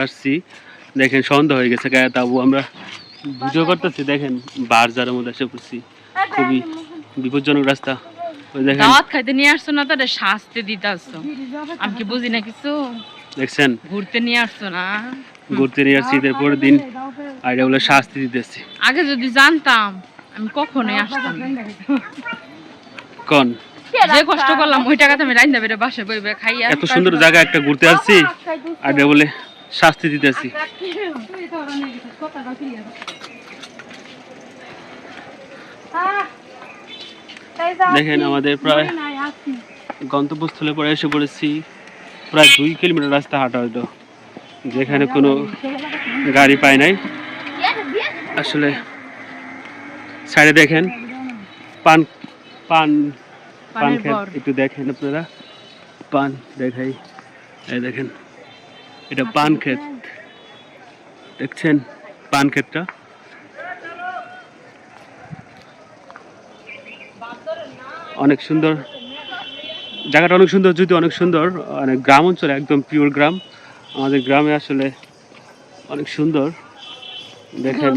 আসছি দেখেন সন্ধ্যা হয়ে গেছে গায়ে তাবু আমরা ভিডিও করতেছি দেখেন বারজারের মধ্যে এসে পড়ছি খুবই বিপজ্জনক রাস্তা ওই দেখেন দাওয়াত খাইতে নিয়ে আসছো না তাহলে শাস্তি দিতে আসছো আমি কি বুঝি না কিছু দেখছেন ঘুরতে নিয়ে আসছো না ঘুরতে নিয়ে আসছি ঈদের পরের দিন আর এটা বলে শাস্তি দিতেছি আগে যদি জানতাম আমি কখনোই আসতাম না। কোন যে কষ্ট করলাম ওই টাকাতে আমি রাইন্দা বেড়ে বাসে বইবে খাইয়া এত সুন্দর জায়গা একটা ঘুরতে আসছি আর এটা বলে শাস্তি দিতেছি দেখেন আমাদের প্রায় গন্তব্যস্থলে পরে এসে পড়েছি প্রায় 2 কিলোমিটার রাস্তা হাঁটা হয়তো যেখানে কোনো গাড়ি পায় নাই আসলে সাইডে দেখেন পান পান পান ক্ষেত একটু দেখেন আপনারা পান দেখাই এই দেখেন এটা পান ক্ষেত দেখছেন পান ক্ষেতটা অনেক সুন্দর জায়গাটা অনেক সুন্দর যদি অনেক সুন্দর অনেক গ্রাম অঞ্চলে একদম পিওর গ্রাম আমাদের গ্রামে আসলে অনেক সুন্দর দেখেন